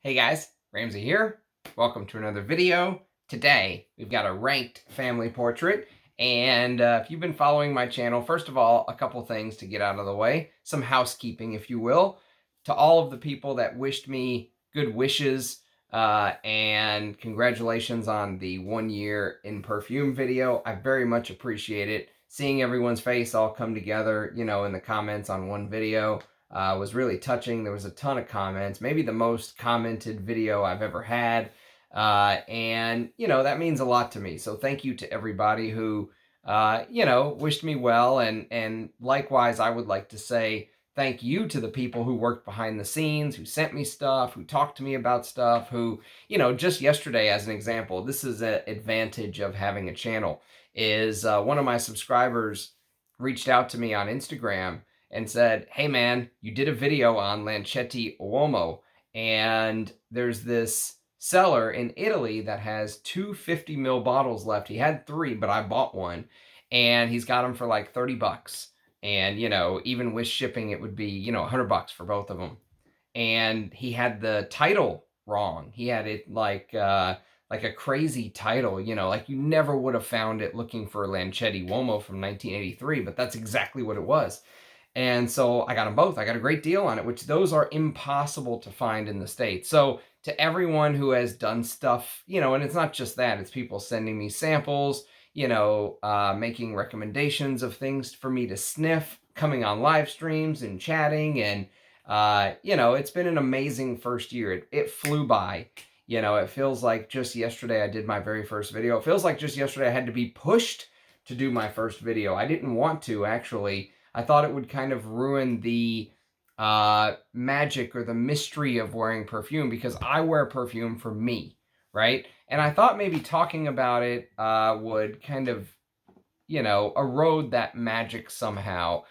Hey guys, Ramsey here. Welcome to another video. Today, we've got a ranked family portrait. And if you've been following my channel, first of all, a couple things to get out of the way. Some housekeeping, if you will. To all of the people that wished me good wishes and congratulations on the 1 year in perfume video. I very much appreciate it. Seeing everyone's face all come together, in the comments on one video. Was really touching. There was a ton of comments, maybe the most commented video I've ever had. And, that means a lot to me. So thank you to everybody who, wished me well. And likewise, I would like to say thank you to the people who worked behind the scenes, who sent me stuff, who talked to me about stuff, who, just yesterday, as an example, this is an advantage of having a channel, is one of my subscribers reached out to me on Instagram and said, hey man, you did a video on Lancetti Uomo, and there's this seller in Italy that has two 50 ml bottles left. He had 3, but I bought one, and he's got them for like 30 bucks. And, even with shipping, it would be, 100 bucks for both of them. And he had the title wrong. He had it like a crazy title, like you never would have found it looking for Lancetti Uomo from 1983, but that's exactly what it was. And so I got them both. I got a great deal on it, which those are impossible to find in the States. So to everyone who has done stuff, and it's not just that, it's people sending me samples, making recommendations of things for me to sniff, coming on live streams and chatting. And, it's been an amazing first year. It flew by. It feels like just yesterday I did my very first video. It feels like just yesterday I had to be pushed to do my first video. I didn't want to, actually. I thought it would kind of ruin the magic or the mystery of wearing perfume, because I wear perfume for me, right? And I thought maybe talking about it would kind of, erode that magic somehow.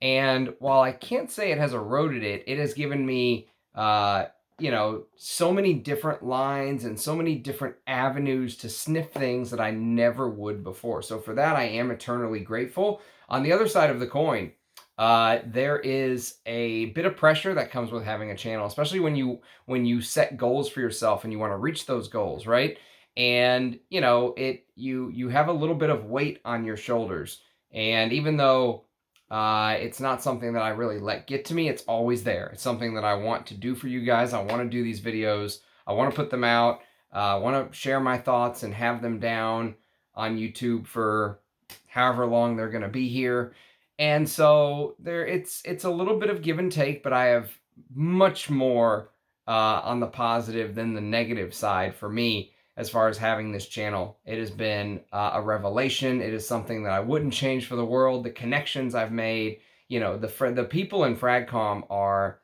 And while I can't say it has eroded it, it has given me, so many different lines and so many different avenues to sniff things that I never would before. So for that, I am eternally grateful. On the other side of the coin, there is a bit of pressure that comes with having a channel, especially when you set goals for yourself and you want to reach those goals, right? And you have a little bit of weight on your shoulders. And even though it's not something that I really let get to me, it's always there. It's something that I want to do for you guys. I want to do these videos. I want to put them out. I want to share my thoughts and have them down on YouTube for however long they're going to be here. And so it's a little bit of give and take, but I have much more on the positive than the negative side for me as far as having this channel. It has been a revelation. It is something that I wouldn't change for the world. The connections I've made, the people in FragCom are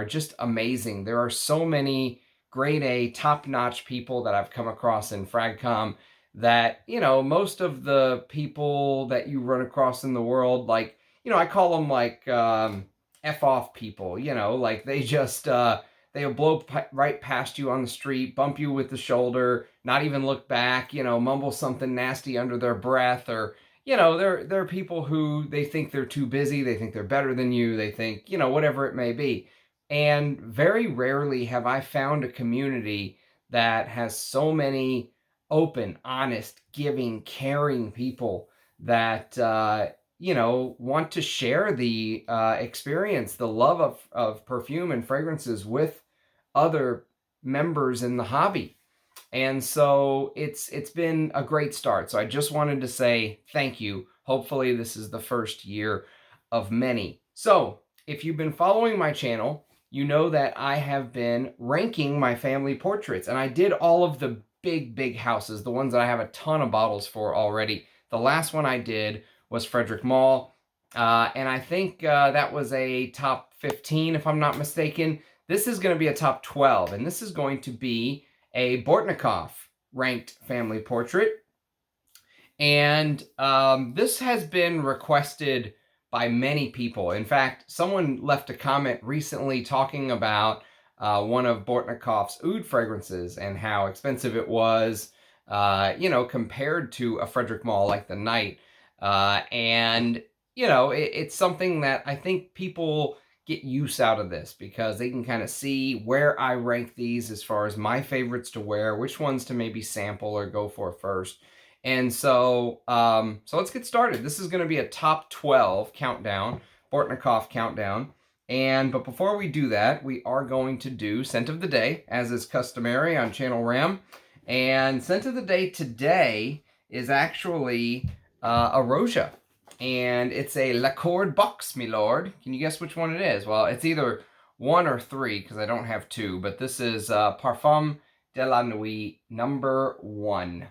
just amazing. There are so many grade A, top-notch people that I've come across in FragCom that, most of the people that you run across in the world, like, I call them like F off people, like they just, they'll blow right past you on the street, bump you with the shoulder, not even look back, mumble something nasty under their breath, or, they're people who they think they're too busy, they think they're better than you, they think, whatever it may be. And very rarely have I found a community that has so many open, honest, giving, caring people that, want to share the experience, the love of perfume and fragrances with other members in the hobby. And so it's been a great start. So I just wanted to say thank you. Hopefully this is the first year of many. So if you've been following my channel, you know that I have been ranking my family portraits, and I did all of the big houses, the ones that I have a ton of bottles for already. The last one I did was Frederick Mall, and I think that was a top 15 if I'm not mistaken. This is going to be a top 12, and this is going to be a Bortnikoff ranked family portrait. And this has been requested by many people. In fact, someone left a comment recently talking about one of Bortnikoff's Oud fragrances and how expensive it was, compared to a Frederick Mall like the Night. And, it's something that I think people get use out of this because they can kind of see where I rank these as far as my favorites to wear, which ones to maybe sample or go for first. And so, so let's get started. This is going to be a top 12 countdown, Bortnikoff countdown. But before we do that, we are going to do Scent of the Day, as is customary on Channel Ram. And Scent of the Day today is actually a Roja. And it's a Lacorde box, my lord. Can you guess which one it is? Well, it's either 1 or 3, because I don't have 2. But this is Parfum de la Nuit number 1.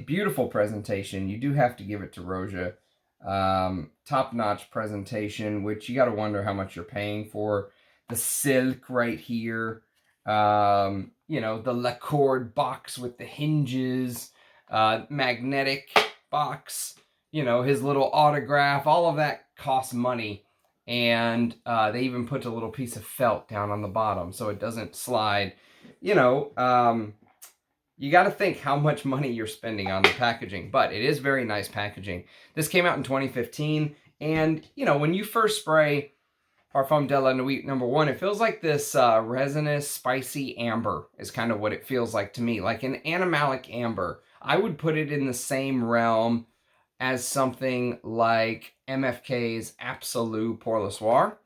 Beautiful presentation. You do have to give it to Roja. Top-notch presentation, which you got to wonder how much you're paying for. The silk right here. You know, the Lacorde box with the hinges. Magnetic box. You know, his little autograph. All of that costs money. And they even put a little piece of felt down on the bottom so it doesn't slide. You know, you got to think how much money you're spending on the packaging, but it is very nice packaging. This came out in 2015, and, you know, when you first spray Parfum de la Nuit number 1, it feels like this resinous, spicy amber is kind of what it feels like to me, like an animalic amber. I would put it in the same realm as something like MFK's Absolu Pour le Soir.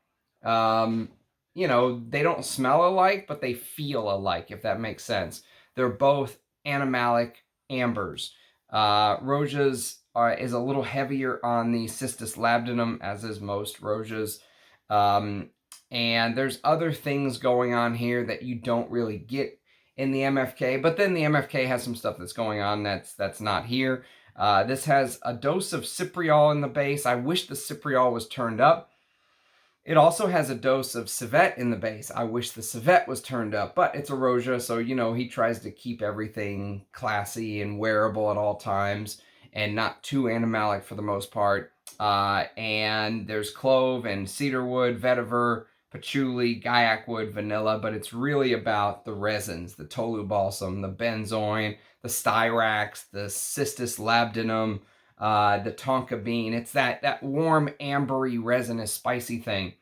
You know, they don't smell alike, but they feel alike, if that makes sense. They're both animalic ambers. Roja's is a little heavier on the Cistus labdanum, as is most Rojas. And there's other things going on here that you don't really get in the MFK, but then the MFK has some stuff that's going on that's not here. This has a dose of Cypriol in the base. I wish the Cypriol was turned up. It also has a dose of civet in the base. I wish the civet was turned up, but it's a Roja, so, you know, he tries to keep everything classy and wearable at all times and not too animalic for the most part. And there's clove and cedarwood, vetiver, patchouli, guaiac wood, vanilla, but it's really about the resins, the tolu balsam, the benzoin, the styrax, the cistus labdanum, the tonka bean. It's that warm, ambery, resinous, spicy thing.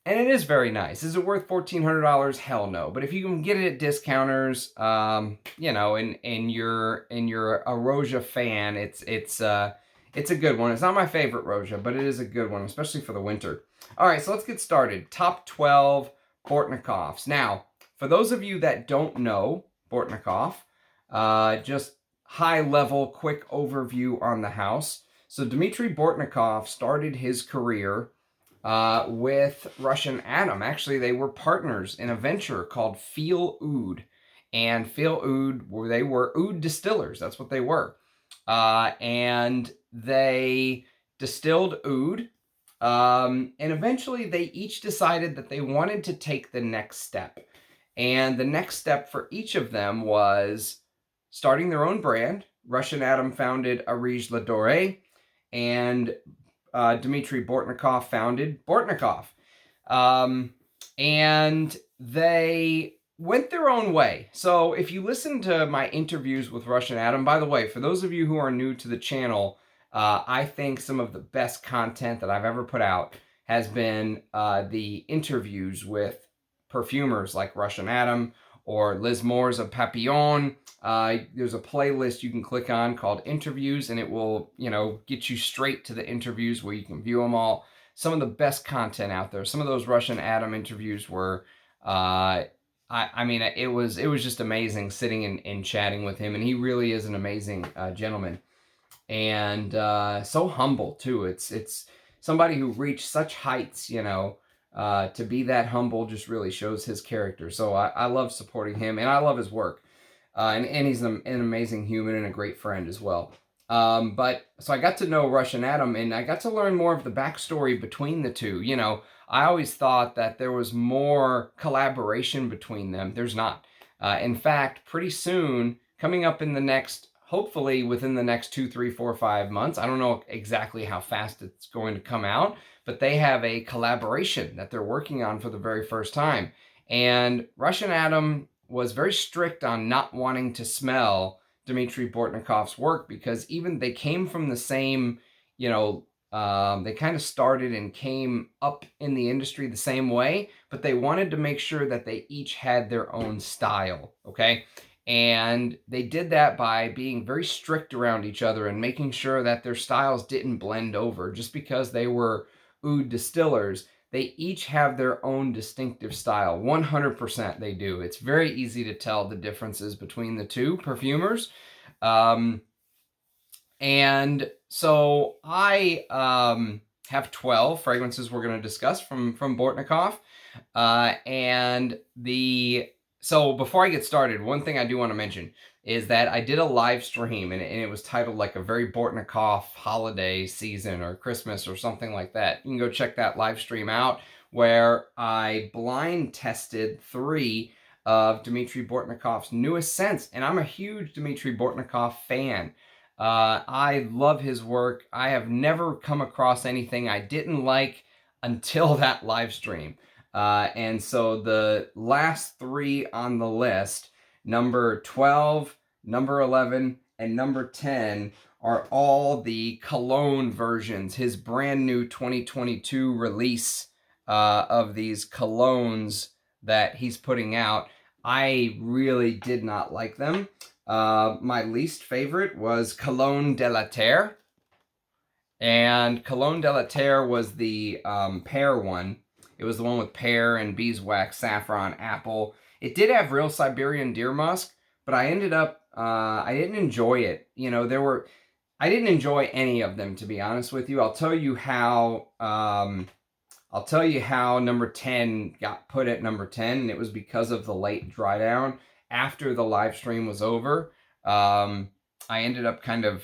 And it is very nice. Is it worth $1,400? Hell no. But if you can get it at discounters, you know, and you're a Roja fan, it's a good one. It's not my favorite Roja, but it is a good one, especially for the winter. All right, so let's get started. Top 12 Bortnikoffs. Now, for those of you that don't know Bortnikoff, just high-level, quick overview on the house. So Dmitry Bortnikoff started his career with Russian Adam. Actually, they were partners in a venture called Feel Oud. And Feel Oud, they were Oud distillers. That's what they were. And they distilled Oud. And eventually, they each decided that they wanted to take the next step. And the next step for each of them was starting their own brand. Russian Adam founded Arij La Doré, and Dmitry Bortnikoff founded Bortnikoff. And they went their own way. So if you listen to my interviews with Russian Adam, by the way, for those of you who are new to the channel, I think some of the best content that I've ever put out has been the interviews with perfumers like Russian Adam or Liz Moore's of Papillon. There's a playlist you can click on called Interviews, and it will, you know, get you straight to the interviews where you can view them all. Some of the best content out there. Some of those Russian Adam interviews were, I mean, it was just amazing sitting and chatting with him, and he really is an amazing gentleman, and so humble too. It's somebody who reached such heights, you know. To be that humble just really shows his character. So I love supporting him, and I love his work. And he's an amazing human and a great friend as well. But so I got to know Russian Adam, and I got to learn more of the backstory between the two. You know, I always thought that there was more collaboration between them. There's not. In fact, pretty soon, coming up in the next, hopefully within the next 2, 3, 4, 5 months, I don't know exactly how fast it's going to come out, but they have a collaboration that they're working on for the very first time. And Russian Adam was very strict on not wanting to smell Dmitry Bortnikoff's work, because even they came from the same, you know, They kind of started and came up in the industry the same way, but they wanted to make sure that they each had their own style, okay? And they did that by being very strict around each other and making sure that their styles didn't blend over. Just because they were oud distillers, they each have their own distinctive style. 100% they do. It's very easy to tell the differences between the two perfumers. And so I have 12 fragrances we're going to discuss from Bortnikoff. So before I get started, one thing I do want to mention is that I did a live stream, and it was titled like a very Bortnikoff holiday season or Christmas or something like that. You can go check that live stream out, where I blind tested 3 of Dmitry Bortnikoff's newest scents. And I'm a huge Dmitry Bortnikoff fan. I love his work. I have never come across anything I didn't like until that live stream. And so the last 3 on the list, number 12, number 11, and number 10, are all the Cologne versions, his brand new 2022 release of these colognes that he's putting out. I really did not like them. My least favorite was Cologne de la Terre. And Cologne de la Terre was the pear one. It was the one with pear and beeswax, saffron, apple. It did have real Siberian deer musk, but I ended up, I didn't enjoy it. You know, I didn't enjoy any of them, to be honest with you. I'll tell you how number 10 got put at number 10, and it was because of the late dry down. After the live stream was over, I ended up kind of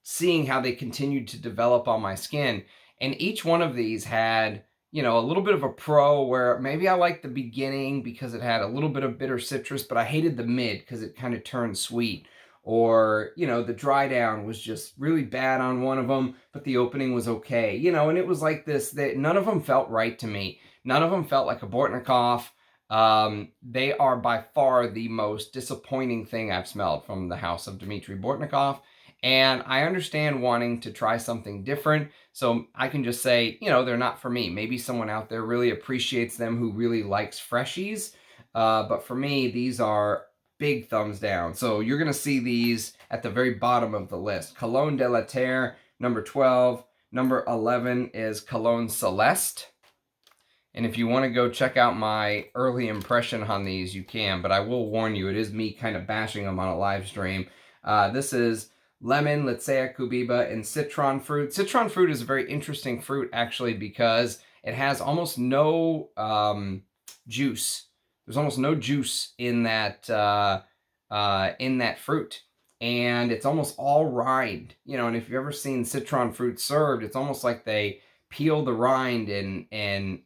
seeing how they continued to develop on my skin. And each one of these had, you know, a little bit of a pro where maybe I liked the beginning because it had a little bit of bitter citrus, but I hated the mid because it kind of turned sweet. Or, you know, the dry down was just really bad on one of them, but the opening was okay. You know, and it was like this, that none of them felt right to me. None of them felt like a Bortnikoff. They are by far the most disappointing thing I've smelled from the house of Dmitry Bortnikoff. And I understand wanting to try something different. So I can just say, you know, they're not for me. Maybe someone out there really appreciates them who really likes freshies. But for me, these are big thumbs down. So you're going to see these at the very bottom of the list. Cologne de la Terre, number 12. Number 11 is Cologne Céleste. And if you want to go check out my early impression on these, you can. But I will warn you, it is me kind of bashing them on a live stream. This is lemon, Sayat Nova, and citron fruit. Citron fruit is a very interesting fruit, actually, because it has almost no juice. There's almost no juice in that fruit. And it's almost all rind. You know, and if you've ever seen citron fruit served, it's almost like they peel the rind and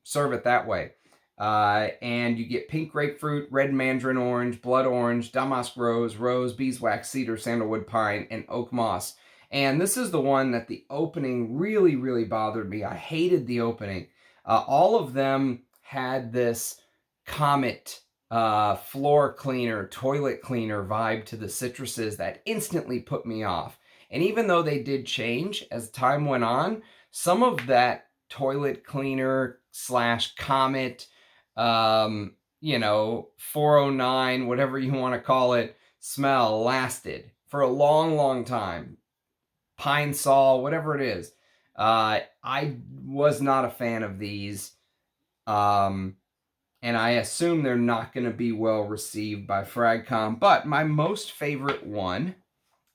serve it that way. And you get pink grapefruit, red mandarin orange, blood orange, damask rose, beeswax, cedar, sandalwood, pine, and oak moss. And this is the one that the opening really, really bothered me. I hated the opening. All of them had this Comet floor cleaner, toilet cleaner vibe to the citruses that instantly put me off. And even though they did change as time went on, some of that toilet cleaner / Comet, you know, 409, whatever you want to call it, smell lasted for a long, long time. Pine Sol, whatever it is. I was not a fan of these. And I assume they're not going to be well received by Fragcom. But my most favorite one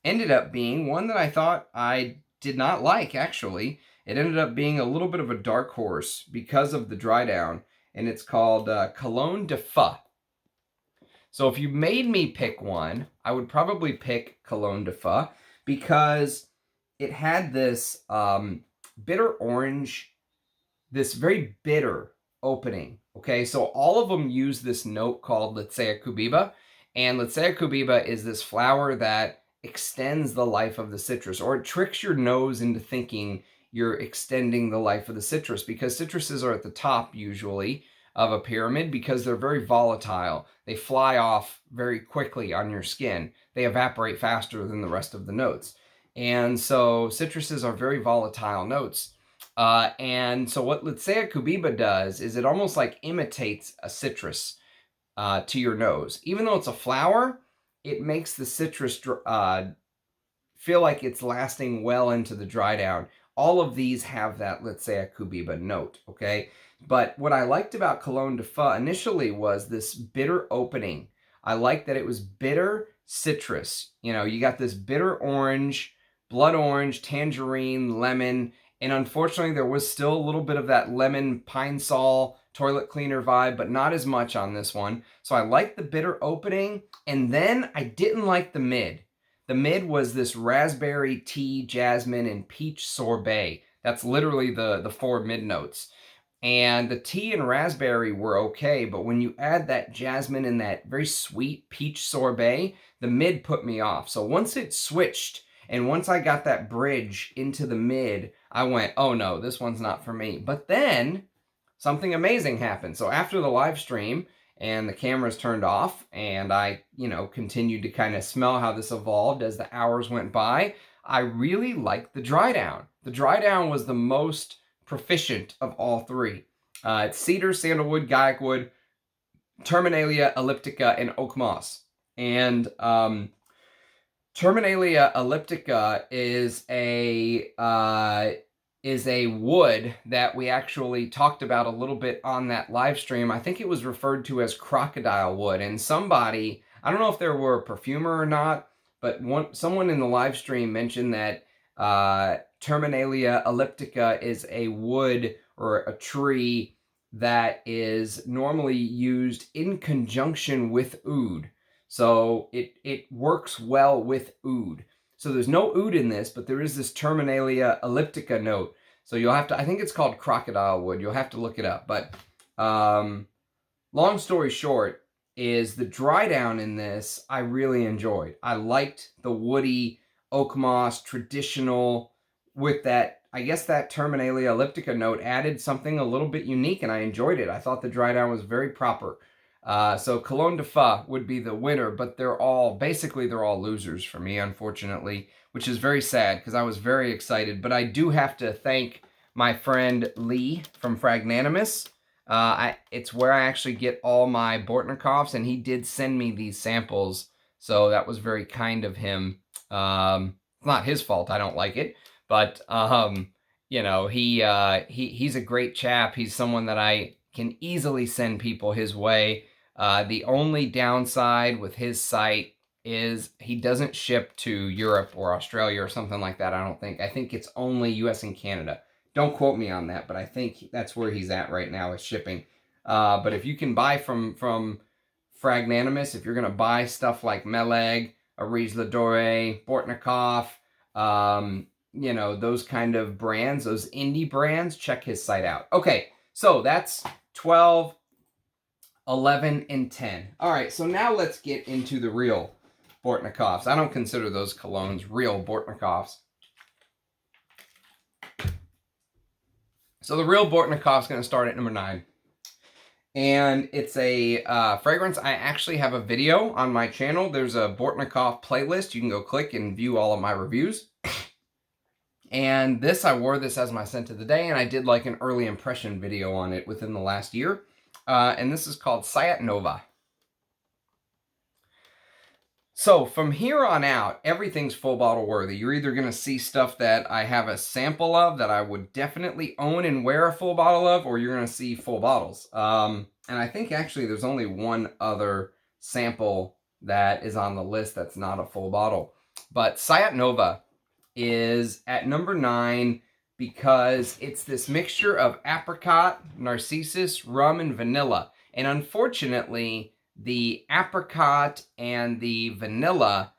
ended up being one that I thought I did not like, actually. It ended up being a little bit of a dark horse because of the dry down, and it's called Cologne de Feu. So if you made me pick one, I would probably pick Cologne de Feu because it had this bitter orange, this very bitter opening. Okay, so all of them use this note called Sayat Nova, and Sayat Nova is this flower that extends the life of the citrus, or it tricks your nose into thinking you're extending the life of the citrus, because citruses are at the top usually of a pyramid because they're very volatile. They fly off very quickly on your skin. They evaporate faster than the rest of the notes. And so citruses are very volatile notes. And so what Sayat Nova does is it almost like imitates a citrus to your nose. Even though it's a flower, it makes the citrus feel like it's lasting well into the dry down. All of these have that, let's say, a Kubiba note, okay? But what I liked about Cologne de Feu initially was this bitter opening. I liked that it was bitter citrus. You know, you got this bitter orange, blood orange, tangerine, lemon, and unfortunately there was still a little bit of that lemon pine sol toilet cleaner vibe, but not as much on this one. So I liked the bitter opening, and then I didn't like the mid. The mid was this raspberry, tea, jasmine, and peach sorbet. That's literally the 4 mid notes. And the tea and raspberry were okay, but when you add that jasmine and that very sweet peach sorbet, the mid put me off. So once it switched, and once I got that bridge into the mid, I went, oh no, this one's not for me. But then something amazing happened. So after the live stream, and the cameras turned off, and I, continued to kind of smell how this evolved as the hours went by, I really liked the dry down. The dry down was the most proficient of all 3. It's cedar, sandalwood, guyakwood, Terminalia elliptica, and oak moss. And Terminalia elliptica is a wood that we actually talked about a little bit on that live stream. I think it was referred to as crocodile wood. And somebody, I don't know if there were a perfumer or not, but someone in the live stream mentioned that Terminalia elliptica is a wood or a tree that is normally used in conjunction with oud. So it works well with oud. So there's no oud in this, but there is this Terminalia elliptica note. So you'll have to, I think it's called crocodile wood. You'll have to look it up. But long story short is the dry down in this I really enjoyed. I liked the woody oak moss traditional with that, I guess that Terminalia elliptica note added something a little bit unique, and I enjoyed it. I thought the dry down was very proper. So Cologne de Feu would be the winner, but they're all losers for me, unfortunately, which is very sad because I was very excited. But I do have to thank my friend Lee from Fragnanimous. It's where I actually get all my Bortnikoffs, and he did send me these samples, so that was very kind of him. It's not his fault I don't like it, but he's a great chap. He's someone that I can easily send people his way. The only downside with his site is he doesn't ship to Europe or Australia or something like that, I don't think. I think it's only US and Canada. Don't quote me on that, but I think that's where he's at right now is shipping. But if you can buy from Fragnanimous, if you're going to buy stuff like Meleg, Arizla Doré, Bortnikoff, those kind of brands, those indie brands, check his site out. Okay, so that's 12, 11, and 10. All right, so now let's get into the real Bortnikoffs. I don't consider those colognes real Bortnikoffs. So the real Bortnikoff is going to start at number 9. And it's a fragrance. I actually have a video on my channel. There's a Bortnikoff playlist. You can go click and view all of my reviews. And I wore this as my scent of the day, and I did like an early impression video on it within the last year. And this is called Sayat Nova. So from here on out, everything's full bottle worthy. You're either going to see stuff that I have a sample of that I would definitely own and wear a full bottle of, or you're going to see full bottles. And I think actually there's only one other sample that is on the list that's not a full bottle. But Sayat Nova is at number 9 because it's this mixture of apricot, narcissus, rum, and vanilla. And unfortunately, the apricot and the vanilla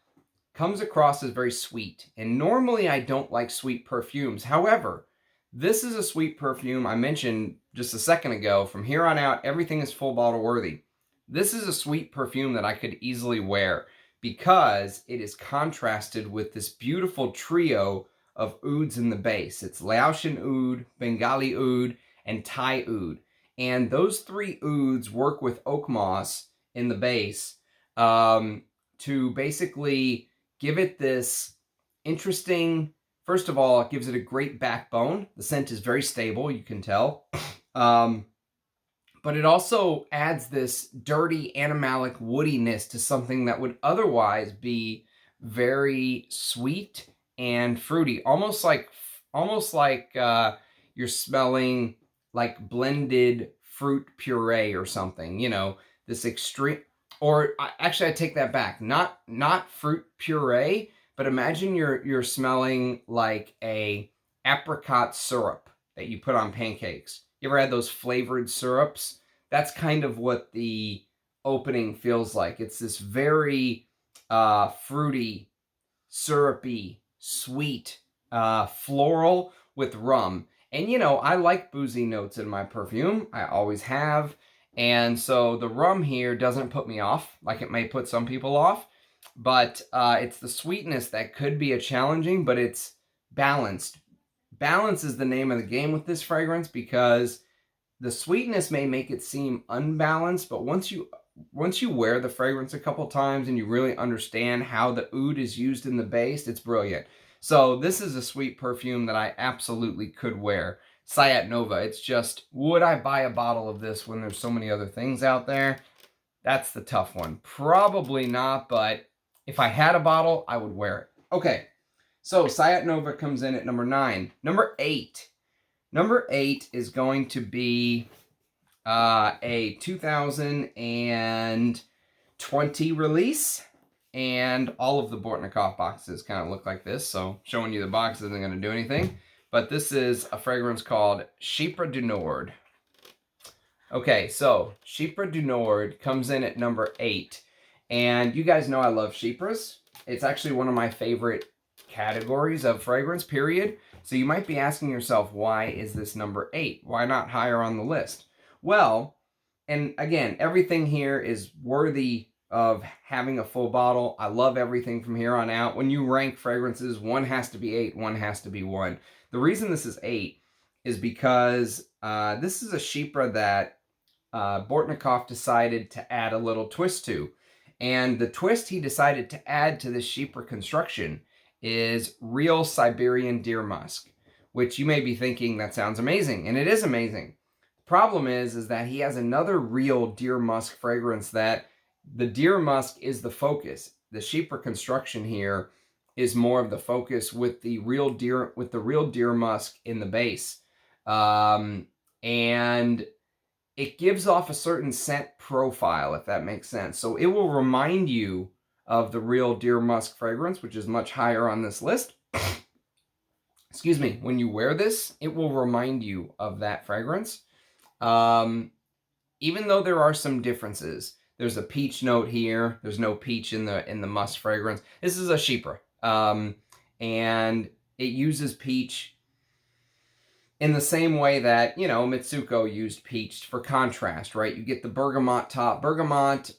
comes across as very sweet. And normally I don't like sweet perfumes. However, this is a sweet perfume. I mentioned just a second ago, from here on out, everything is full bottle worthy. This is a sweet perfume that I could easily wear because it is contrasted with this beautiful trio of ouds in the base. It's Laotian oud, Bengali oud, and Thai oud. And those 3 ouds work with oak moss in the base to basically give it this interesting. First of all, it gives it a great backbone. The scent is very stable, you can tell. But it also adds this dirty animalic woodiness to something that would otherwise be very sweet and fruity, almost like you're smelling like blended fruit puree or something. You know, this extreme. Or actually, I take that back. Not fruit puree, but imagine you're smelling like a apricot syrup that you put on pancakes. You ever had those flavored syrups? That's kind of what the opening feels like. It's this very fruity, syrupy, sweet, floral with rum. And you know, I like boozy notes in my perfume. I always have. And so the rum here doesn't put me off, like it may put some people off. But it's the sweetness that could be a challenging, but it's balanced. Balance is the name of the game with this fragrance, because the sweetness may make it seem unbalanced, but once you wear the fragrance a couple times and you really understand how the oud is used in the base, it's brilliant. So this is a sweet perfume that I absolutely could wear. Sayat Nova. It's just, would I buy a bottle of this when there's so many other things out there? That's the tough one. Probably not, but if I had a bottle, I would wear it. Okay, so Sayat Nova comes in at number 9. Number 8. Number 8 is going to be a 2020 release, and all of the Bortnikoff boxes kind of look like this, so showing you the box isn't going to do anything. But this is a fragrance called Chypre du Nord. Okay, so Chypre du Nord comes in at number 8, and you guys know I love Chypres. It's actually one of my favorite categories of fragrance, period. So you might be asking yourself, why is this number 8? Why not higher on the list? Well, and again, everything here is worthy of having a full bottle. I love everything from here on out. When you rank fragrances, one has to be 8, one has to be 1. The reason this is 8 is because this is a Chypre that Bortnikoff decided to add a little twist to. And the twist he decided to add to this Chypre construction is real Siberian deer musk, which you may be thinking that sounds amazing, and it is amazing. The problem is that he has another real deer musk fragrance that the deer musk is the focus. The Chypre construction here is more of the focus with the real deer musk in the base, and it gives off a certain scent profile, if that makes sense. So it will remind you of the real deer musk fragrance, which is much higher on this list. Excuse me. When you wear this, it will remind you of that fragrance. Even though there are some differences, there's a peach note here. There's no peach in the musk fragrance. This is a Chypre, and it uses peach in the same way that, you know, Mitsuko used peach for contrast, right? You get the bergamot top. Bergamot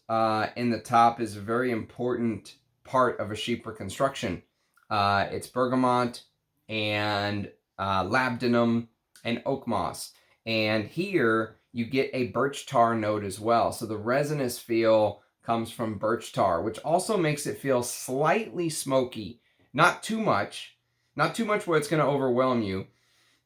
in the top is a very important part of a Chypre construction. It's bergamot and labdanum and oak moss. And here you get a birch tar note as well. So the resinous feel comes from birch tar, which also makes it feel slightly smoky. Not too much where it's going to overwhelm you.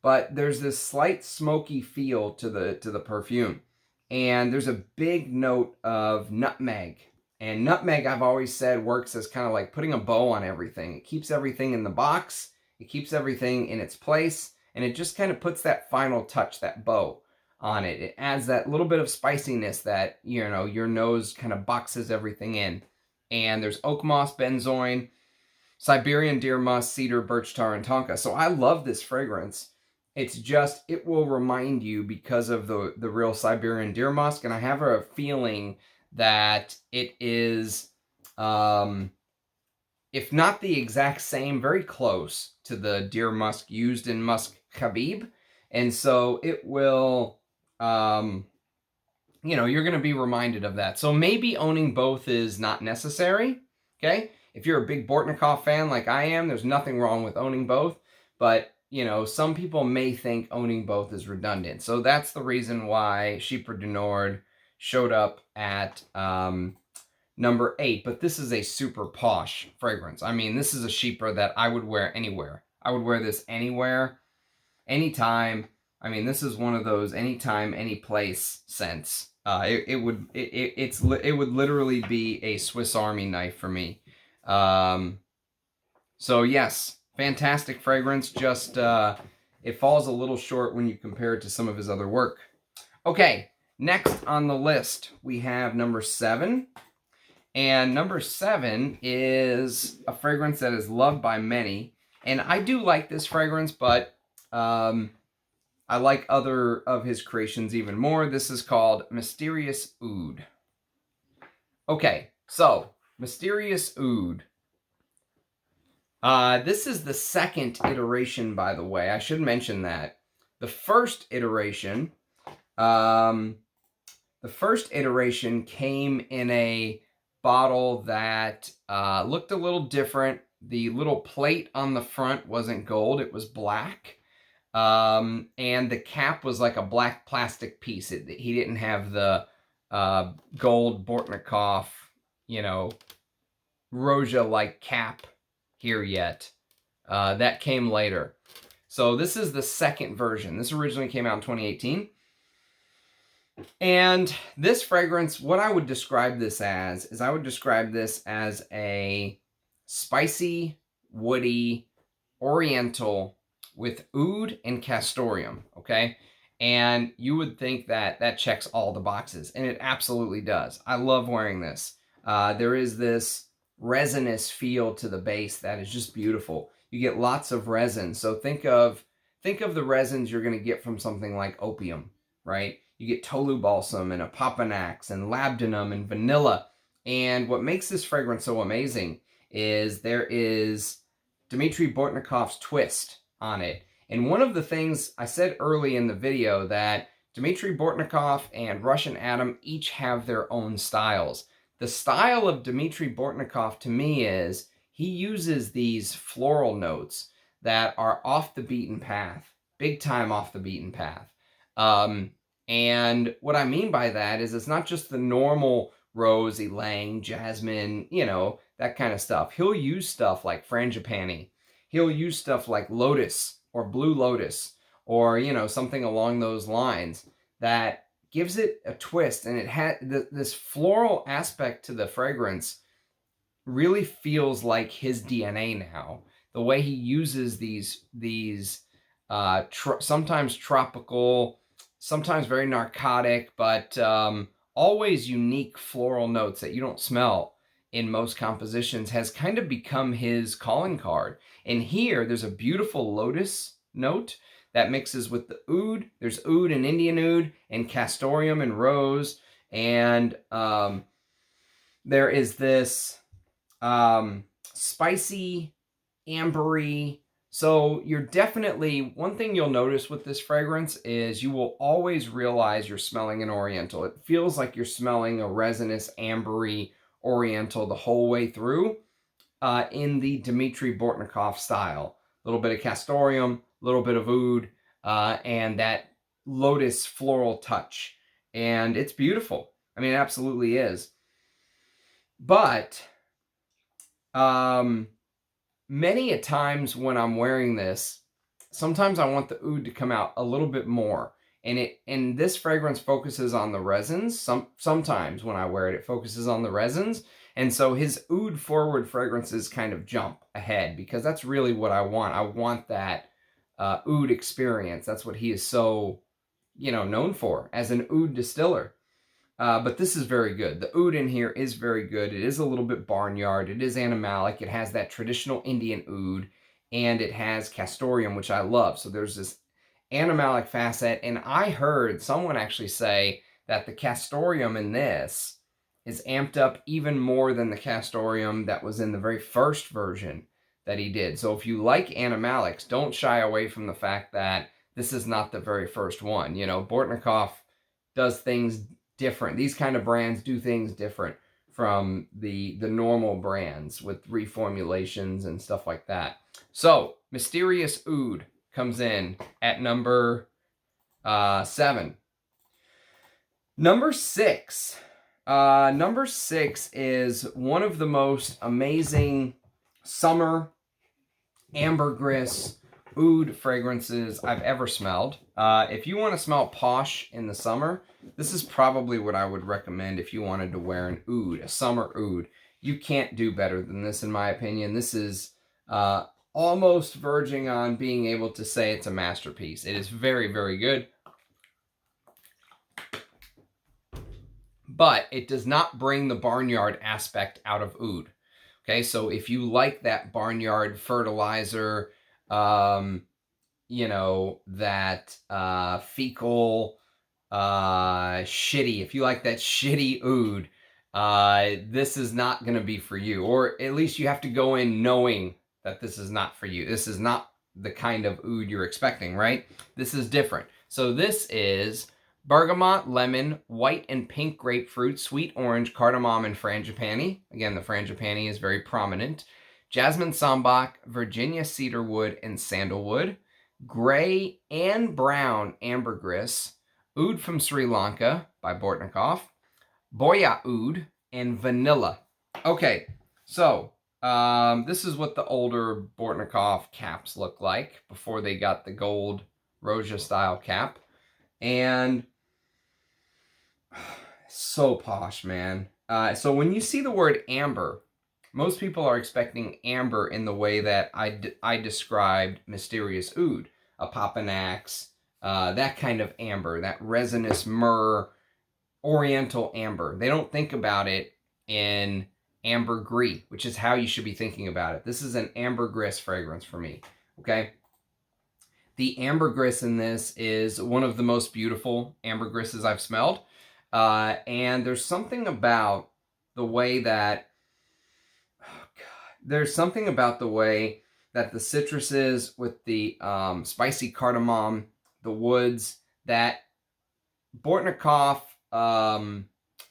But there's this slight smoky feel to the perfume. And there's a big note of nutmeg. And nutmeg, I've always said, works as kind of like putting a bow on everything. It keeps everything in the box. It keeps everything in its place. And it just kind of puts that final touch, that bow on it. It adds that little bit of spiciness that, you know, your nose kind of boxes everything in. And there's oak moss, benzoin, Siberian deer musk, cedar, birch tar, and tonka. So I love this fragrance. It's just, it will remind you because of the real Siberian deer musk. And I have a feeling that it is, if not the exact same, very close to the deer musk used in Musk Khabib. And so it will, you know, you're going to be reminded of that. So maybe owning both is not necessary, okay? If you're a big Bortnikoff fan like I am, there's nothing wrong with owning both. But you know, some people may think owning both is redundant. So that's the reason why Chypre du Nord showed up at number 8. But this is a super posh fragrance. I mean, this is a Chypre that I would wear anywhere. I would wear this anywhere, anytime. I mean, this is one of those anytime, any place scents. It would literally be a Swiss Army knife for me. So yes, fantastic fragrance. Just it falls a little short when you compare it to some of his other work. Okay, next on the list we have number 7. And number 7 is a fragrance that is loved by many. And I do like this fragrance, but I like other of his creations even more. This is called Mysterious Oud. Okay, so Mysterious Oud. This is the second iteration, by the way. I should mention that. The first iteration came in a bottle that looked a little different. The little plate on the front wasn't gold, it was black. And the cap was like a black plastic piece. He didn't have the gold Bortnikoff, you know, Roja-like cap here yet. That came later. So this is the second version. This originally came out in 2018. And this fragrance, what I would describe this as, is I would describe this as a spicy, woody, oriental with oud and castoreum, okay? And you would think that that checks all the boxes, and it absolutely does. I love wearing this. There is this resinous feel to the base that is just beautiful. You get lots of resin. So think of the resins you're going to get from something like opium, right? You get tolu balsam and apopanax and labdanum and vanilla. And what makes this fragrance so amazing is there is Dmitry Bortnikoff's twist on it. And one of the things I said early in the video that Dmitry Bortnikoff and Russian Adam each have their own styles. The style of Dmitry Bortnikoff to me is he uses these floral notes that are off the beaten path, big time off the beaten path. And what I mean by that is it's not just the normal rose, ylang, jasmine, you know, that kind of stuff. He'll use stuff like frangipani. He'll use stuff like lotus or blue lotus or, you know, something along those lines that gives it a twist. And it had this floral aspect to the fragrance really feels like his DNA now. The way he uses these sometimes tropical, sometimes very narcotic, but always unique floral notes that you don't smell in most compositions has kind of become his calling card. And here, there's a beautiful lotus note that mixes with the oud. There's oud and Indian oud and castoreum and rose. And there is this spicy, ambery. So you're definitely, one thing you'll notice with this fragrance is you will always realize you're smelling an Oriental. It feels like you're smelling a resinous, ambery Oriental the whole way through in the Dmitry Bortnikoff style. A little bit of castoreum, a little bit of oud, and that lotus floral touch. And it's beautiful. I mean, it absolutely is. But many a times when I'm wearing this, sometimes I want the oud to come out a little bit more. And this fragrance focuses on the resins. Sometimes when I wear it, it focuses on the resins. And so his oud forward fragrances kind of jump ahead because that's really what I want. I want that oud experience. That's what he is so, you know, known for as an oud distiller. But this is very good. The oud in here is very good. It is a little bit barnyard. It is animalic. It has that traditional Indian oud, and it has castoreum, which I love. So there's this animalic facet, and I heard someone actually say that the castoreum in this is amped up even more than the castoreum that was in the very first version that he did. So if you like animalics, don't shy away from the fact that this is not the very first one. You know, Bortnikoff does things different. These kind of brands do things different from the normal brands with reformulations and stuff like that. So Mysterious Oud comes in at number 7. Number 6. Number 6 is one of the most amazing summer ambergris oud fragrances I've ever smelled. If you want to smell posh in the summer, this is probably what I would recommend if you wanted to wear an oud, a summer oud. You can't do better than this, in my opinion. This is almost verging on being able to say it's a masterpiece. It is very, very good. But it does not bring the barnyard aspect out of oud. Okay, so if you like that barnyard fertilizer, you know, that fecal, shitty, if you like that shitty oud, this is not going to be for you. Or at least you have to go in knowing that this is not for you. This is not the kind of oud you're expecting, right? This is different. So this is bergamot, lemon, white and pink grapefruit, sweet orange, cardamom, and frangipani. Again, the frangipani is very prominent. Jasmine sambac, Virginia cedarwood, and sandalwood. Gray and brown ambergris. Oud from Sri Lanka by Bortnikoff. Boya oud, and vanilla. Okay, so this is what the older Bortnikoff caps look like before they got the gold Roja style cap. And so posh, man. So when you see the word amber, most people are expecting amber in the way that I described Mysterious Oud, a Papanax, that kind of amber, that resinous myrrh, oriental amber. They don't think about it in ambergris, which is how you should be thinking about it. This is an ambergris fragrance for me, okay? The ambergris in this is one of the most beautiful ambergrisses I've smelled. And there's something about the way that, there's something about the way that the citruses with the spicy cardamom, the woods, that Bortnikoff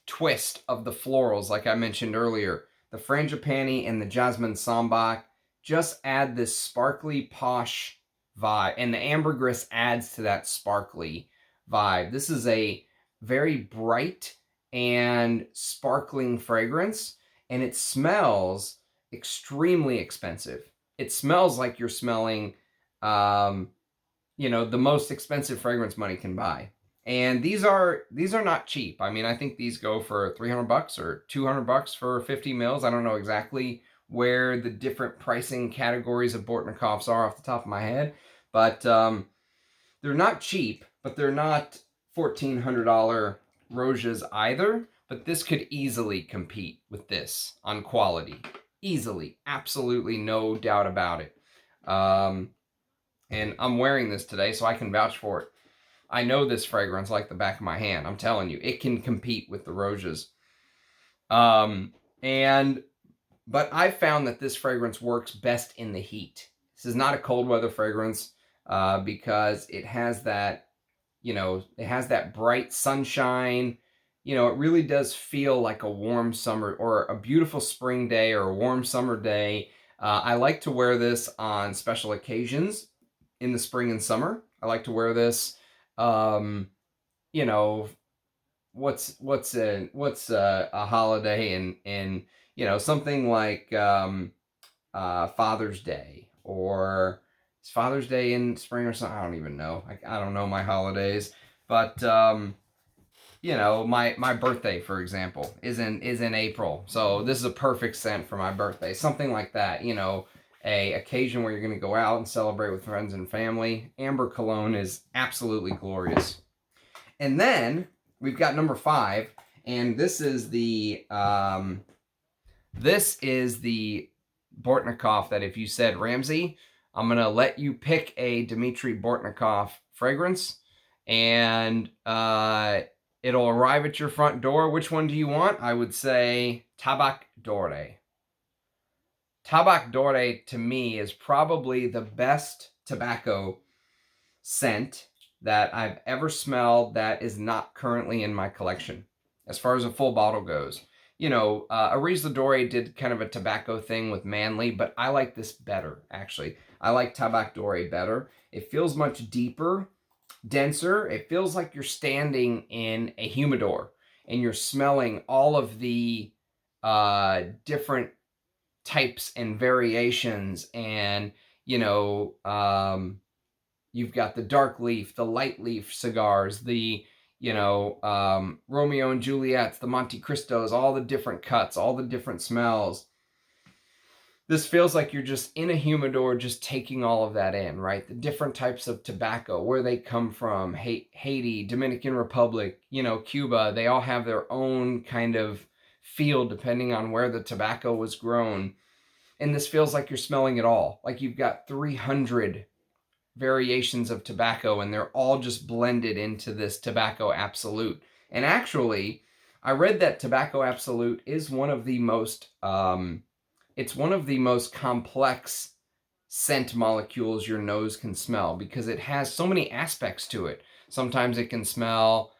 twist of the florals, like I mentioned earlier, the frangipani and the jasmine sambac just add this sparkly, posh vibe, and the ambergris adds to that sparkly vibe. This is a very bright and sparkling fragrance, and it smells extremely expensive. It smells like you're smelling, you know, the most expensive fragrance money can buy. And these are not cheap. I mean, I think these go for $300 or $200 for 50 mils. I don't know exactly where the different pricing categories of Bortnikoffs are off the top of my head, but they're not cheap, but they're not $1,400 Rojas either. But this could easily compete with this on quality. Easily. Absolutely no doubt about it. And I'm wearing this today, so I can vouch for it. I know this fragrance like the back of my hand. I'm telling you, it can compete with the Rojas. But I found that this fragrance works best in the heat. This is not a cold weather fragrance because it has that, you know, it has that bright sunshine. You know, it really does feel like a warm summer or a beautiful spring day or a warm summer day. I like to wear this on special occasions in the spring and summer. I like to wear this. You know, what's a holiday in you know, something like Father's Day, or is Father's Day in spring or something? I don't even know. I don't know my holidays, but you know, my birthday, for example, is in April, so this is a perfect scent for my birthday. Something like that, you know. A occasion where you're going to go out and celebrate with friends and family. Amber cologne is absolutely glorious. And then we've got number 5, and this is the Bortnikoff that if you said, Ramsey, I'm going to let you pick a Dmitry Bortnikoff fragrance, and it'll arrive at your front door. Which one do you want? I would say Tabac Doré. Tabac Doré, to me, is probably the best tobacco scent that I've ever smelled that is not currently in my collection, as far as a full bottle goes. You know, Arise Doré did kind of a tobacco thing with Manly, but I like this better, actually. I like Tabac Doré better. It feels much deeper, denser. It feels like you're standing in a humidor. and you're smelling all of the different types and variations, and you've got the dark leaf, the light leaf cigars, the Romeo and Juliet's, the Monte Cristos, all the different cuts, all the different smells. This feels like you're just in a humidor, just taking all of that in, right? The different types of tobacco, where they come from, Haiti, Dominican Republic, Cuba, they all have their own kind of feel depending on where the tobacco was grown. And this feels like you're smelling it all. Like you've got 300 variations of tobacco, and they're all just blended into this Tobacco Absolute. And actually, I read that Tobacco Absolute is one of the most, it's one of the most complex scent molecules your nose can smell, because it has so many aspects to it. Sometimes it can smell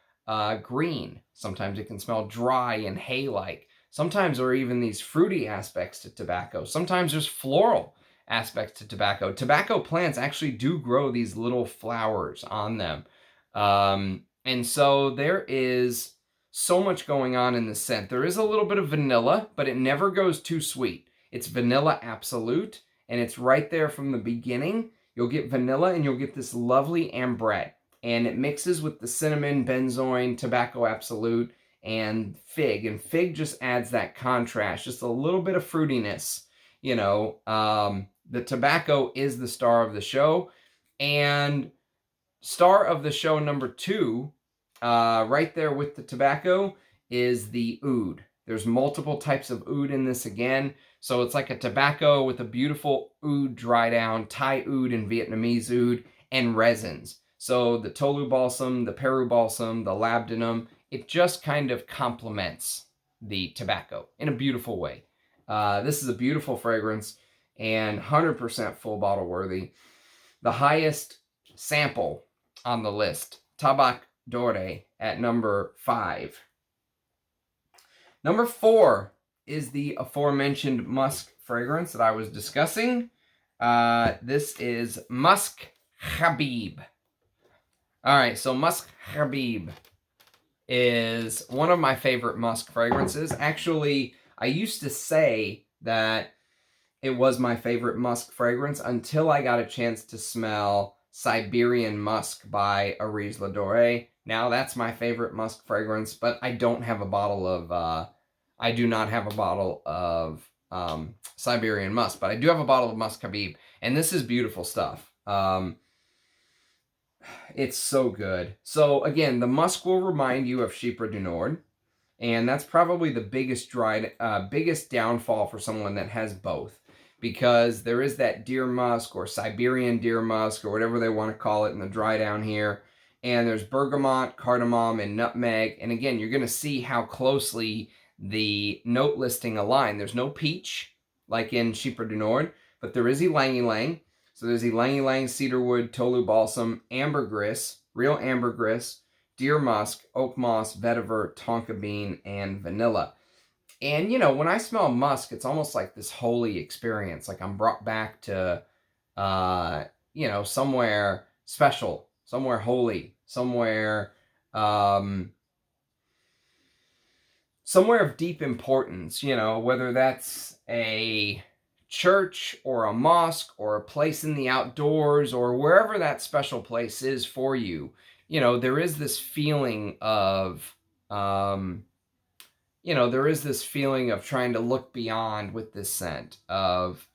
green. Sometimes it can smell dry and hay-like. Sometimes there are even these fruity aspects to tobacco. Sometimes there's floral aspects to tobacco. Tobacco plants actually do grow these little flowers on them. And so there is so much going on in the scent. There is a little bit of vanilla, but it never goes too sweet. It's vanilla absolute, and it's right there from the beginning. You'll get vanilla, and you'll get this lovely ambrette, and it mixes with the cinnamon, benzoin, Tobacco Absolute, and fig just adds that contrast, just a little bit of fruitiness. The tobacco is the star of the show, and star of the show number 2, right there with the tobacco, is the oud. There's multiple types of oud in this again, so it's like a tobacco with a beautiful oud dry down, Thai oud and Vietnamese oud, and resins. So the Tolu balsam, the Peru balsam, the labdanum, it just kind of complements the tobacco in a beautiful way. This is a beautiful fragrance and 100% full bottle worthy. The highest sample on the list, Tabac Doré at number 5. Number 4 is the aforementioned musk fragrance that I was discussing. This is Musk Khabib. All right, so Musk Khabib is one of my favorite musk fragrances. Actually, I used to say that it was my favorite musk fragrance until I got a chance to smell Siberian Musk by Aries La Doré. Now that's my favorite musk fragrance, but I don't have a bottle of, I do not have a bottle of Siberian Musk, but I do have a bottle of Musk Khabib, and this is beautiful stuff. It's so good. So again, the musk will remind you of Chypre du Nord, and that's probably the biggest downfall for someone that has both, because there is that deer musk or Siberian deer musk or whatever they want to call it in the dry down here, and there's bergamot, cardamom, and nutmeg. And again, you're going to see how closely the note listing align. There's no peach like in Chypre du Nord, but there is ylang-ylang. So there's ylang-ylang, cedarwood, Tolu balsam, ambergris, real ambergris, deer musk, oak moss, vetiver, tonka bean, and vanilla. And, when I smell musk, it's almost like this holy experience. Like I'm brought back to, somewhere special, somewhere holy, somewhere of deep importance, whether that's a church or a mosque or a place in the outdoors or wherever that special place is for you. There is this feeling of, there is this feeling of trying to look beyond with this scent of,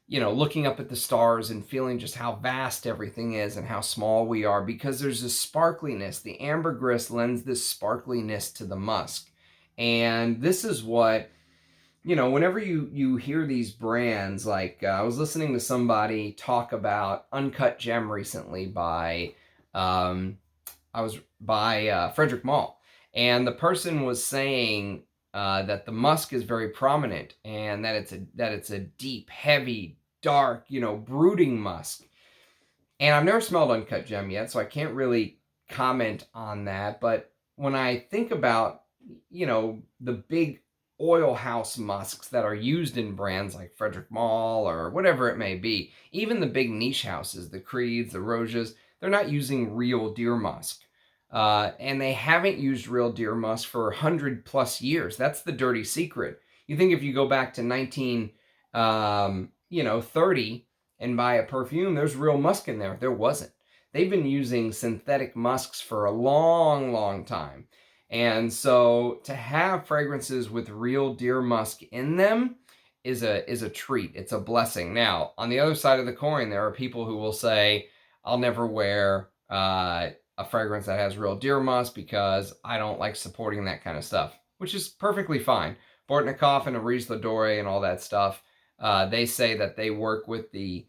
looking up at the stars and feeling just how vast everything is and how small we are, because there's this sparkliness. The ambergris lends this sparkliness to the musk. And this is what, whenever you hear these brands, like I was listening to somebody talk about Uncut Gem recently by Frederick Maul, and the person was saying that the musk is very prominent, and that it's a deep, heavy, dark, brooding musk. And I've never smelled Uncut Gem yet, so I can't really comment on that. But when I think about, the big oil house musks that are used in brands like Frederick Maul or whatever it may be, even the big niche houses, the Creeds, the Rojas, they're not using real deer musk. And they haven't used real deer musk for 100+ years. That's the dirty secret. You think if you go back to 1930 and buy a perfume, there's real musk in there. There wasn't. They've been using synthetic musks for a long, long time. And so to have fragrances with real deer musk in them is a treat. It's a blessing. Now, on the other side of the coin, there are people who will say, I'll never wear a fragrance that has real deer musk because I don't like supporting that kind of stuff, which is perfectly fine. Bortnikoff and Oud Doré and all that stuff, they say that they work with the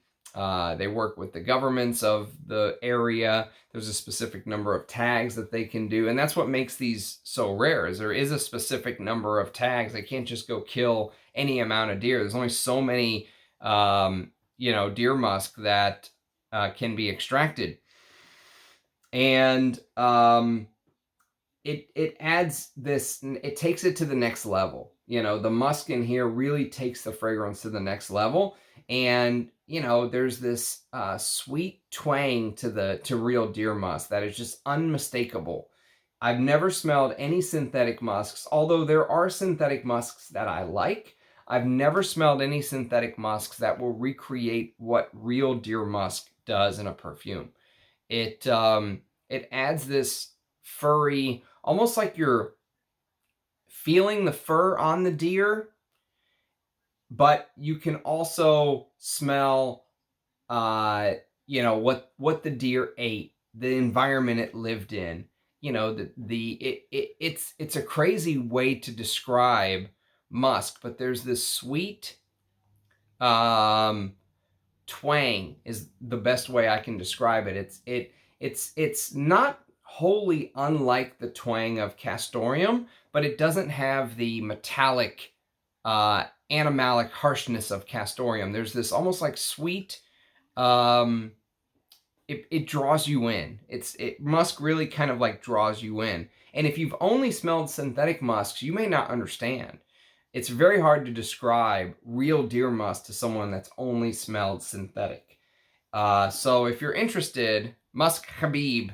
governments of the area. There's a specific number of tags that they can do, and that's what makes these so rare, is there is a specific number of tags. They can't just go kill any amount of deer. There's only so many deer musk that can be extracted. And it adds this, it takes it to the next level. The musk in here really takes the fragrance to the next level. And, there's this sweet twang to real deer musk that is just unmistakable. I've never smelled any synthetic musks, although there are synthetic musks that I like. I've never smelled any synthetic musks that will recreate what real deer musk does in a perfume. It adds this furry, almost like you're feeling the fur on the deer, but you can also smell, what the deer ate, the environment it lived in. It's a crazy way to describe musk, but there's this sweet twang is the best way I can describe it. It's not wholly unlike the twang of castoreum, but it doesn't have the metallic animalic harshness of castoreum. There's this almost like sweet, it draws you in. Musk really kind of like draws you in. And if you've only smelled synthetic musks, you may not understand. It's very hard to describe real deer musk to someone that's only smelled synthetic. So if you're interested, Musk Khabib,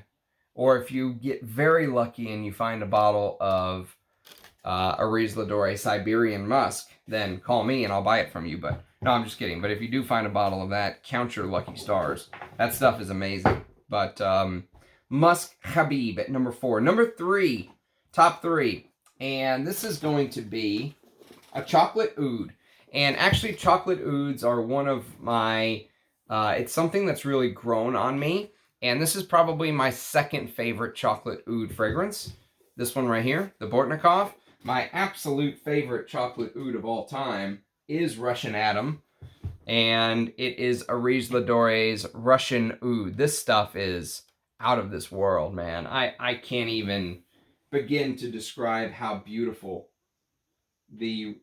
or if you get very lucky and you find a bottle of Oud Doré Siberian musk, then call me and I'll buy it from you. But no, I'm just kidding. But if you do find a bottle of that, count your lucky stars. That stuff is amazing. But Musk Khabib at number 4. Number 3, top 3. And this is going to be a chocolate oud. And actually, chocolate ouds are one of my, it's something that's really grown on me. And this is probably my second favorite chocolate oud fragrance. This one right here, the Bortnikoff. My absolute favorite chocolate oud of all time is Russian Atom. And it is Oud Doré's Russian Oud. This stuff is out of this world, man. I can't even begin to describe how beautiful the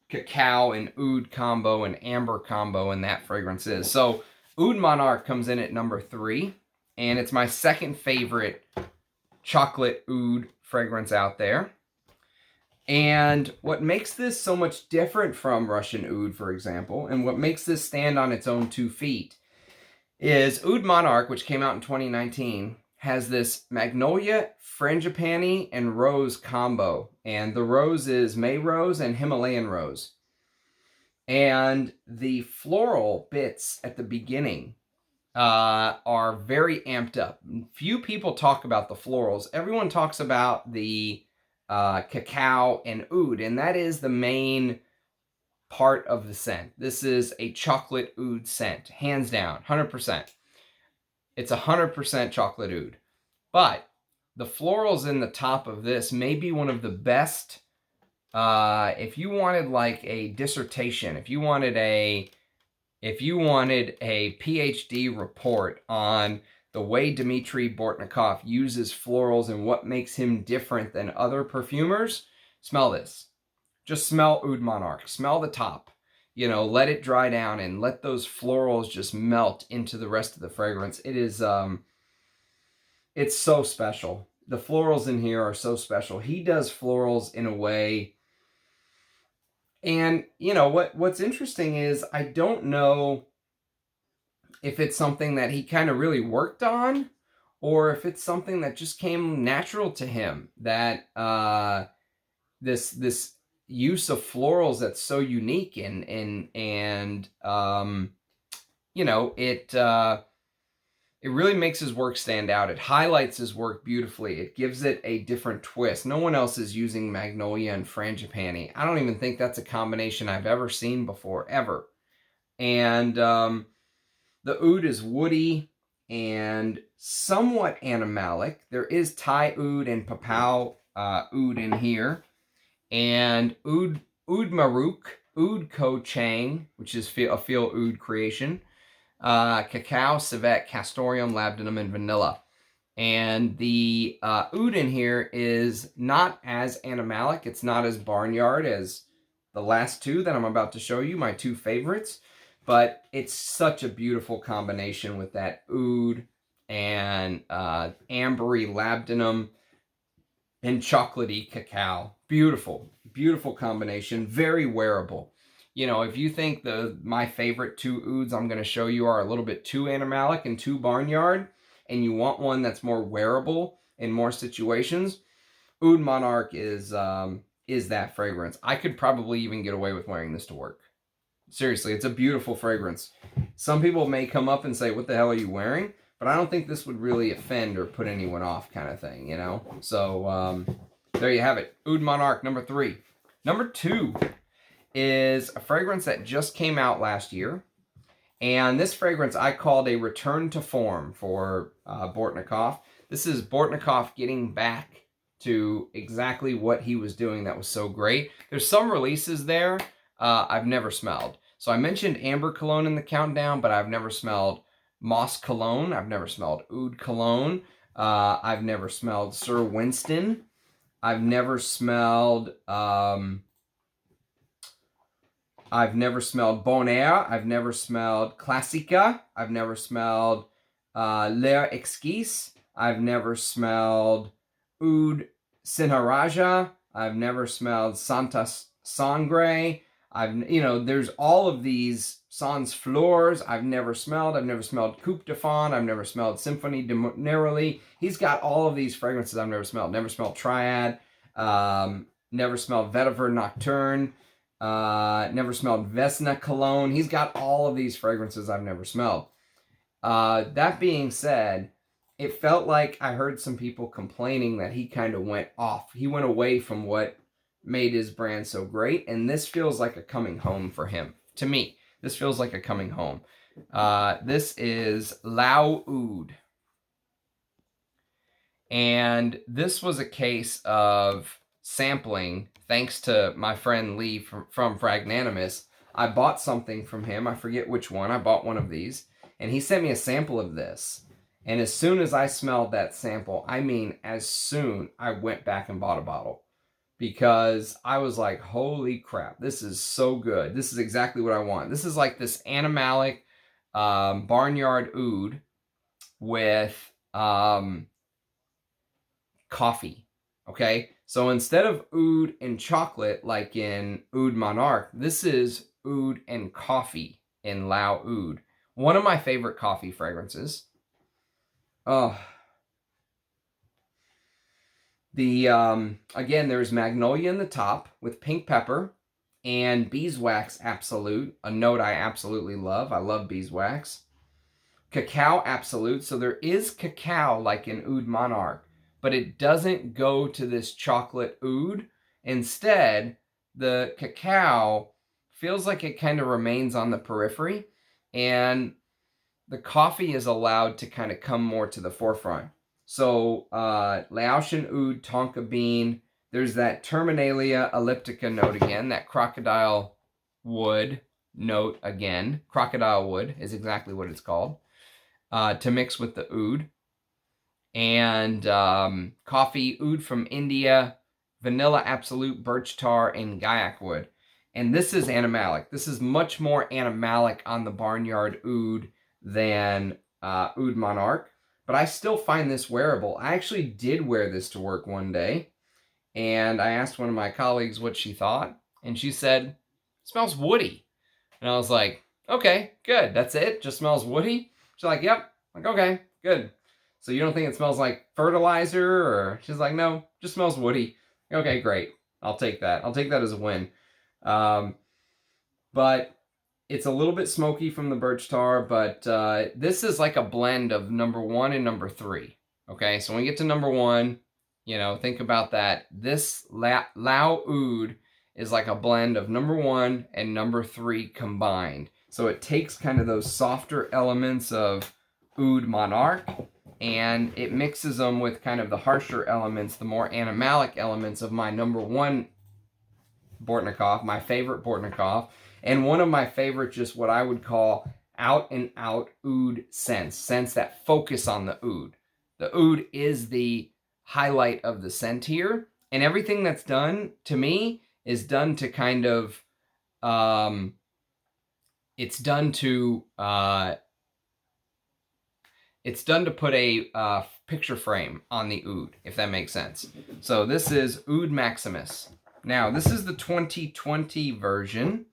cacao and oud combo and amber combo in that fragrance is. So Oud Monarch comes in at number 3, and it's my second favorite chocolate oud fragrance out there. And what makes this so much different from Russian Oud, for example, and what makes this stand on its own 2 feet, is Oud Monarch, which came out in 2019, has this magnolia, frangipani, and rose combo. And the rose is May rose and Himalayan rose. And the floral bits at the beginning are very amped up. Few people talk about the florals. Everyone talks about the cacao and oud, and that is the main part of the scent. This is a chocolate oud scent, hands down, 100%. It's 100% chocolate oud. But the florals in the top of this may be one of the best. If you wanted like a dissertation, if you wanted a PhD report on the way Dmitry Bortnikoff uses florals and what makes him different than other perfumers, smell this. Just smell Oud Monarch. Smell the top. Let it dry down and let those florals just melt into the rest of the fragrance. It is, it's so special. The florals in here are so special. He does florals in a way. And, what's interesting is I don't know if it's something that he kind of really worked on, or if it's something that just came natural to him, that this use of florals that's so unique, and you know, it really makes his work stand out. It highlights his work beautifully. It gives it a different twist. No one else is using Magnolia and Frangipani. I don't even think that's a combination I've ever seen before, ever. And the Oud is woody and somewhat animalic. There is Thai Oud and Papau Oud in here. And Oud Monarch, Oud Ko Chang, which is a Feel Oud creation. Cacao, civet, castoreum, labdanum, and vanilla. And the Oud in here is not as animalic. It's not as barnyard as the last two that I'm about to show you, my two favorites. But it's such a beautiful combination with that Oud and ambery labdanum and chocolatey cacao. Beautiful, beautiful combination. Very wearable. You know, if you think my favorite two Ouds I'm going to show you are a little bit too animalic and too barnyard, and you want one that's more wearable in more situations, Oud Monarch is that fragrance. I could probably even get away with wearing this to work. Seriously, it's a beautiful fragrance. Some people may come up and say, what the hell are you wearing? But I don't think this would really offend or put anyone off, kind of thing, you know? So, there you have it. Oud Monarch, number 3. Number 2 is a fragrance that just came out last year. And this fragrance I called a return to form for Bortnikoff. This is Bortnikoff getting back to exactly what he was doing that was so great. There's some releases there I've never smelled. So I mentioned Amber Cologne in the countdown, but I've never smelled Moss Cologne. I've never smelled Oud Cologne. I've never smelled Sir Winston. I've never smelled Bon Air. I've never smelled Classica. I've never smelled L'air Exquise. I've never smelled Oud Sinharaja. I've never smelled Santa Sangre. There's all of these Sans Fleurs I've never smelled. I've never smelled Coupe de Fond. I've never smelled Symphonie de Neroli. He's got all of these fragrances I've never smelled. Never smelled Triad. Never smelled Vetiver Nocturne. Never smelled Vesna Cologne. He's got all of these fragrances I've never smelled. That being said, it felt like I heard some people complaining that he kind of went off. He went away from what made his brand so great, and this feels like a coming home for him. To me, this feels like a coming home. This is Lao Oud. And this was a case of sampling, thanks to my friend Lee from Fragnanimous. I bought something from him. I forget which one. I bought one of these. And he sent me a sample of this. And as soon as I smelled that sample, I mean, as soon, I went back and bought a bottle. Because I was like, holy crap, this is so good. This is exactly what I want. This is like this animalic barnyard oud with coffee, okay? So instead of oud and chocolate like in Oud Monarch, this is oud and coffee in Lao Oud. One of my favorite coffee fragrances. Oh. Again, there's Magnolia in the top with pink pepper and beeswax absolute, a note I absolutely love. I love beeswax. Cacao absolute. So there is cacao like in Oud Monarch, but it doesn't go to this chocolate oud. Instead, the cacao feels like it kind of remains on the periphery, and the coffee is allowed to kind of come more to the forefront. So, Laotian Oud, Tonka bean. There's that Terminalia elliptica note again, that crocodile wood note again. Crocodile wood is exactly what it's called, to mix with the oud. And coffee, oud from India, vanilla absolute, birch tar, and gaiac wood. And this is animalic. This is much more animalic on the barnyard oud than Oud Monarch. But I still find this wearable. I actually did wear this to work one day. And I asked one of my colleagues what she thought. And she said, it smells woody. And I was like, okay, good. That's it? Just smells woody? She's like, yep. I'm like, okay, good. So you don't think it smells like fertilizer? Or she's like, no, just smells woody. Okay, great. I'll take that. I'll take that as a win. But it's a little bit smoky from the birch tar, but this is like a blend of number 1 and number 3. Okay, so when we get to number 1, you know, think about that. This Lao Oud is like a blend of number 1 and number 3 combined. So it takes kind of those softer elements of Oud Monarch, and it mixes them with kind of the harsher elements, the more animalic elements of my number 1 Bortnikoff, my favorite Bortnikoff, and one of my favorite, just what I would call out and out oud scents that focus on the oud. The oud is the highlight of the scent here, and everything that's done to me is done to kind of it's done to put a picture frame on the oud, if that makes sense. So this is Oud Maximus. Now, this is the 2020 version,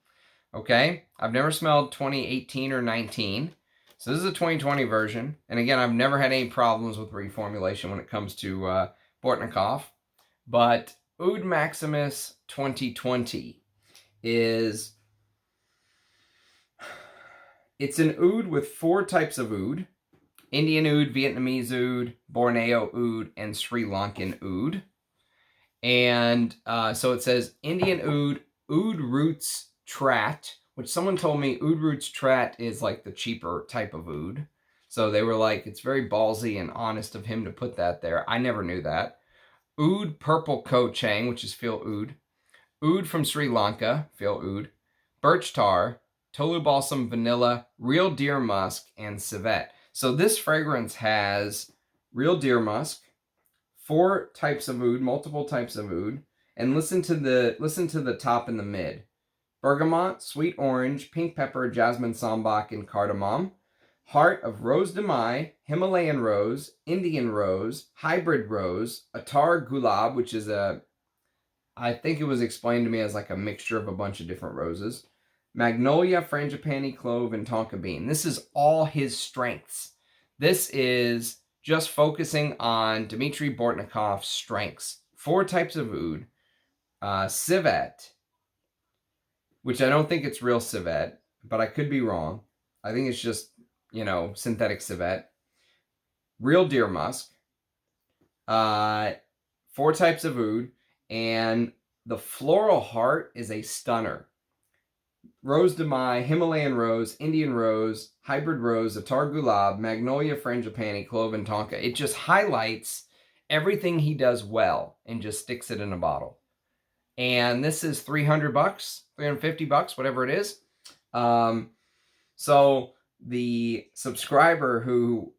okay? I've never smelled 2018 or 19. So this is a 2020 version. And again, I've never had any problems with reformulation when it comes to Bortnikoff. But Oud Maximus 2020 is... It's an oud with 4 types of oud. Indian oud, Vietnamese oud, Borneo oud, and Sri Lankan oud. And so it says Indian oud roots trat, which someone told me Oud roots trat is like the cheaper type of oud. So they were like, it's very ballsy and honest of him to put that there. I never knew that. Oud purple ko chang, which is feel oud. Oud from Sri Lanka, feel oud. Birch tar, Tolu balsam vanilla, real deer musk, and civet. So this fragrance has real deer musk, 4 types of oud, multiple types of oud, and listen to the top and the mid. Bergamot, sweet orange, pink pepper, jasmine sambac, and cardamom. Heart of rose de mai, Himalayan rose, Indian rose, hybrid rose, attar gulab, which is I think it was explained to me as like a mixture of a bunch of different roses. Magnolia, frangipani, clove, and tonka bean. This is all his strengths. This is just focusing on Dmitry Bortnikoff's strengths. 4 types of oud. Civet, which I don't think it's real civet, but I could be wrong. I think it's just, you know, synthetic civet. Real deer musk. 4 types of oud. And the floral heart is a stunner. Rose de mai, Himalayan rose, Indian rose, hybrid rose, attar gulab, magnolia, frangipani, clove, and tonka. It just highlights everything he does well and just sticks it in a bottle. And this is $300, $350, whatever it is. So the subscriber who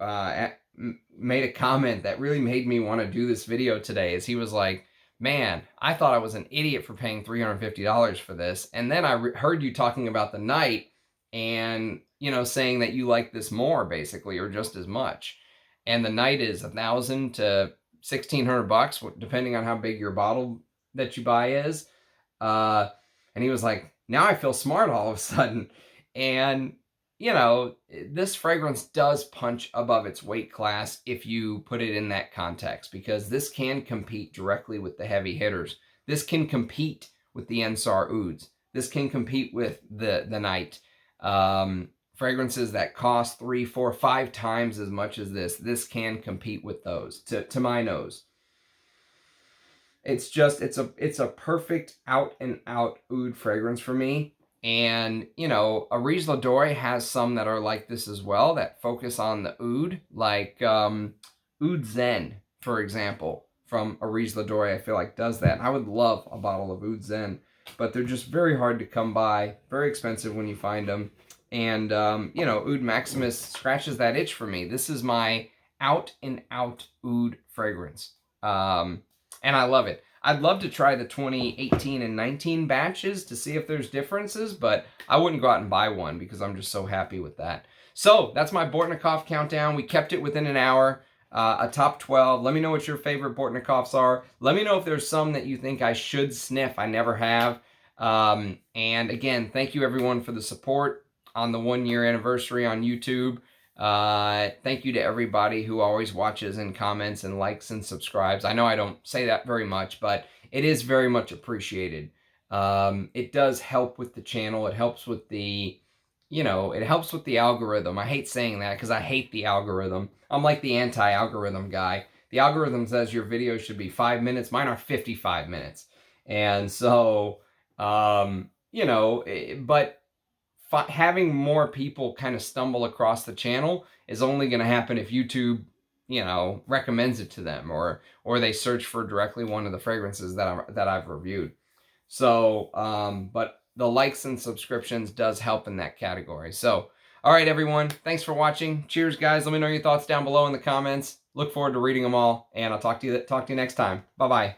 made a comment that really made me want to do this video today is he was like, man, I thought I was an idiot for paying $350 for this. And then I heard you talking about the Night and, you know, saying that you like this more, basically, or just as much. And the Night is $1,000 to $1,600, depending on how big your bottle that you buy is. And he was like, now I feel smart all of a sudden. And, you know, this fragrance does punch above its weight class if you put it in that context, because this can compete directly with the heavy hitters. This can compete with the Ensar Ouds. This can compete with the Night. Fragrances that cost 3, 4, 5 times as much as this can compete with those, to my nose. It's just, it's a perfect out and out oud fragrance for me. And, you know, Oud Doré has some that are like this as well, that focus on the oud, like Oud Zen, for example, from Oud Doré, I feel like does that. I would love a bottle of Oud Zen, but they're just very hard to come by, very expensive when you find them. And, you know, Oud Maximus scratches that itch for me. This is my out and out oud fragrance. And I love it. I'd love to try the 2018 and 19 batches to see if there's differences, but I wouldn't go out and buy one because I'm just so happy with that. So that's my Bortnikoff countdown. We kept it within an hour, a top 12. Let me know what your favorite Bortnikoffs are. Let me know if there's some that you think I should sniff. I never have. And again, thank you everyone for the support on the 1-year anniversary on YouTube. Thank you to everybody who always watches and comments and likes and subscribes. I know I don't say that very much, but it is very much appreciated. It does help with the channel. It helps with the, it helps with the algorithm. I hate saying that because I hate the algorithm. I'm like the anti-algorithm guy. The algorithm says your video should be 5 minutes. Mine are 55 minutes. And so, but having more people kind of stumble across the channel is only going to happen if YouTube, recommends it to them, or they search for directly one of the fragrances that I've reviewed. So, but the likes and subscriptions does help in that category. So, all right, everyone, thanks for watching. Cheers, guys. Let me know your thoughts down below in the comments. Look forward to reading them all, and I'll talk to you next time. Bye-bye.